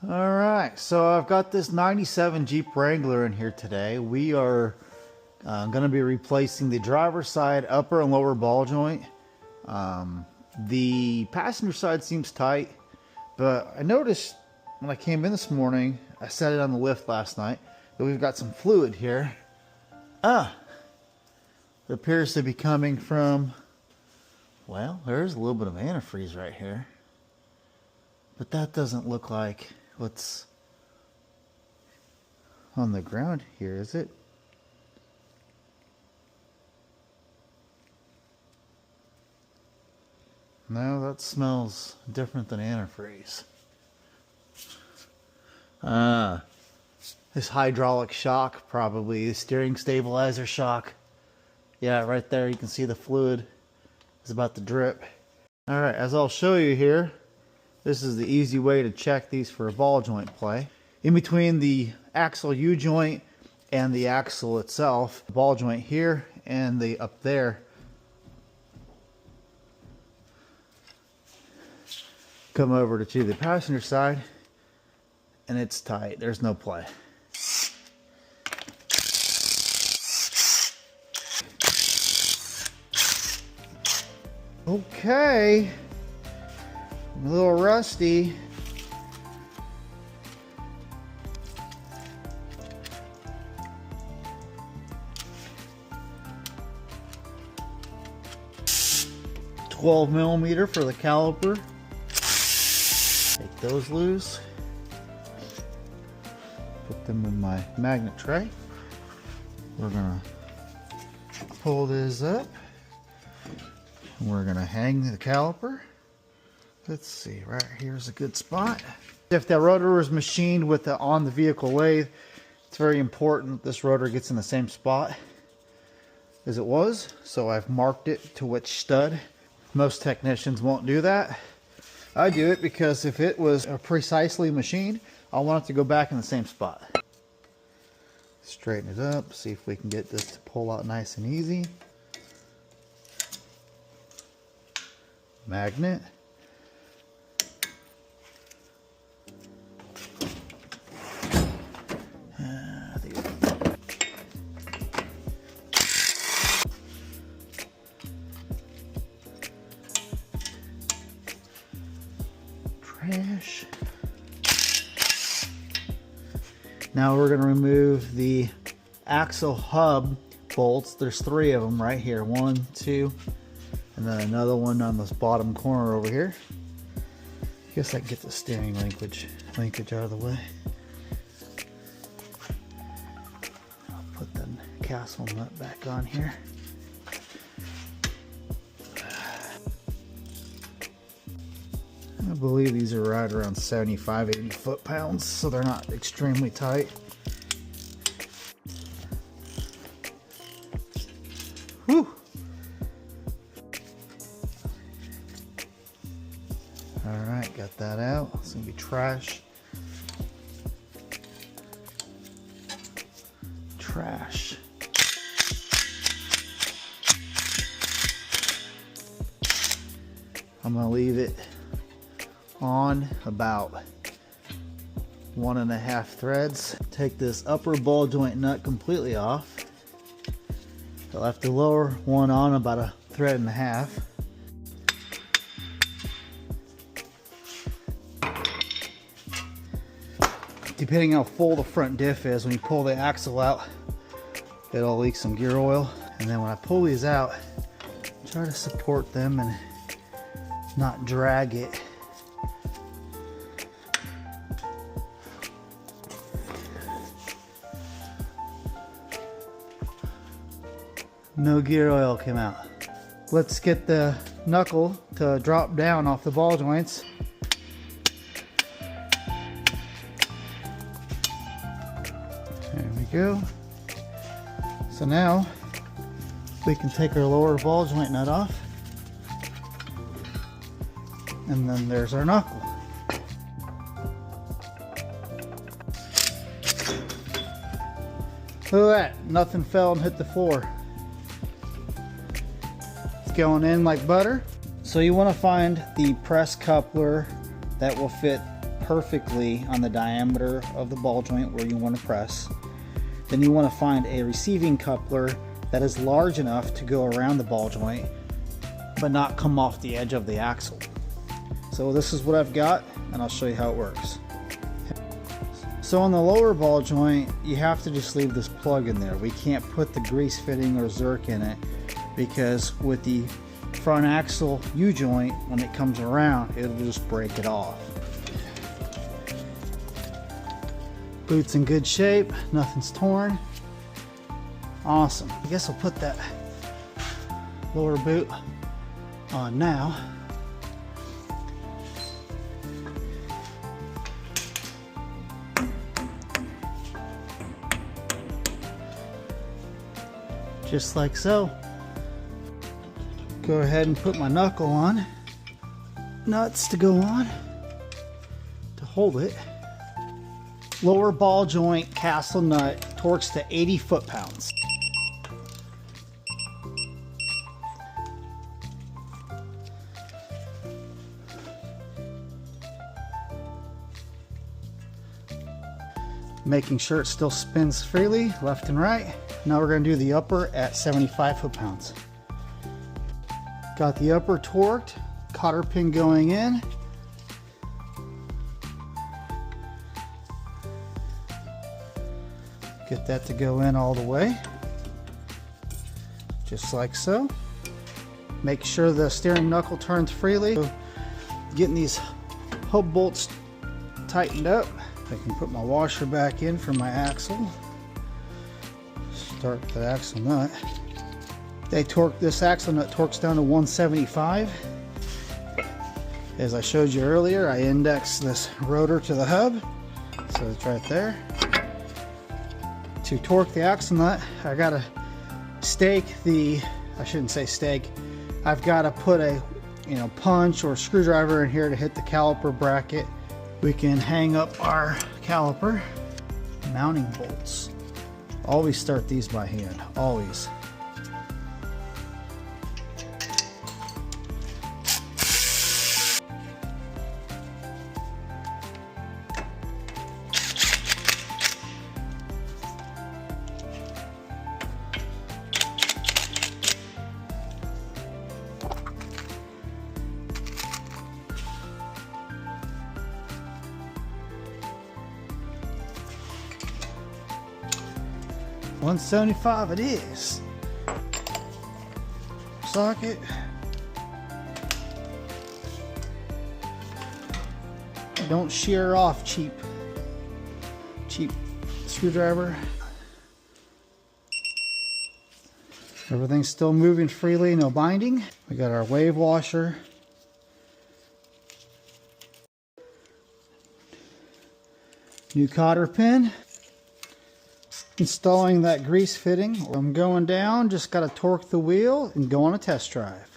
All right, so I've got this 97 Jeep Wrangler in here today. We are going to be replacing the driver's side upper and lower ball joint. The passenger side seems tight, but I noticed when I came in this morning, I set it on the lift last night, that we've got some fluid here. It appears to be coming from, well, there's a little bit of antifreeze right here. But that doesn't look like what's on the ground here, is it? No, that smells different than antifreeze. This hydraulic shock, probably the steering stabilizer shock. Yeah, right there you can see the fluid is about to drip. All right, as I'll show you here, this is the easy way to check these for a ball joint play. In between the axle U-joint and the axle itself, the ball joint here and the up there, come over to the passenger side and it's tight. There's no play. Okay. I'm a little rusty. $12mm for the caliper. Take those loose. Put them in my magnet tray. We're gonna pull this up. We're gonna hang the caliper. Let's see, right here's a good spot. If that rotor is machined with the on the vehicle lathe, it's very important this rotor gets in the same spot as it was. So I've marked it to which stud. Most technicians won't do that. I do it because if it was precisely machined, I want it to go back in the same spot. Straighten it up, see if we can get this to pull out nice and easy. Magnet. Trash. Now we're going to remove the axle hub bolts. There's 3 of them right here. 1, 2, and then another one on this bottom corner over here. I guess I can get the steering linkage out of the way. I'll put the castle nut back on here. I believe these are right around 75-80 foot-pounds, so they're not extremely tight. Whew. Alright, got that out. It's going to be trash. Trash. I'm going to leave it on about 1.5 threads. Take this upper ball joint nut completely off. I left the lower one on about 1.5 threads. Depending how full the front diff is, when you pull the axle out, it'll leak some gear oil. And then when I pull these out, try to support them and not drag it. No gear oil came out. Let's get the knuckle to drop down off the ball joints. There we go. So now we can take our lower ball joint nut off. And then there's our knuckle. Look at that, nothing fell and hit the floor. It's going in like butter. So you want to find the press coupler that will fit perfectly on the diameter of the ball joint where you want to press. Then you want to find a receiving coupler that is large enough to go around the ball joint but not come off the edge of the axle. So this is what I've got, and I'll show you how it works. So on the lower ball joint, you have to just leave this plug in there. We can't put the grease fitting or Zerk in it, because with the front axle U-joint, when it comes around, it'll just break it off. Boot's in good shape, nothing's torn. Awesome. I guess I'll put that lower boot on now. Just like so. Go ahead and put my knuckle on. Nuts to go on to hold it. Lower ball joint castle nut torques to 80 foot-pounds. Making sure it still spins freely left and right. Now we're going to do the upper at 75 foot-pounds. Got the upper torqued, cotter pin going in. Get that to go in all the way, just like so. Make sure the steering knuckle turns freely. Getting these hub bolts tightened up. I can put my washer back in for my axle. Start the axle nut. This axle nut torques down to 175. As I showed you earlier, I indexed this rotor to the hub, so it's right there. To torque the axle nut, I gotta stake the, I shouldn't say stake, I've got to put a punch or screwdriver in here to hit the caliper bracket. We can hang up our caliper. Mounting bolts. Always start these by hand, always. $175 it is. Socket. Don't shear off cheap screwdriver. Everything's still moving freely, no binding. We got our wave washer. New cotter pin. Installing that grease fitting. I'm going down, just got to torque the wheel and go on a test drive.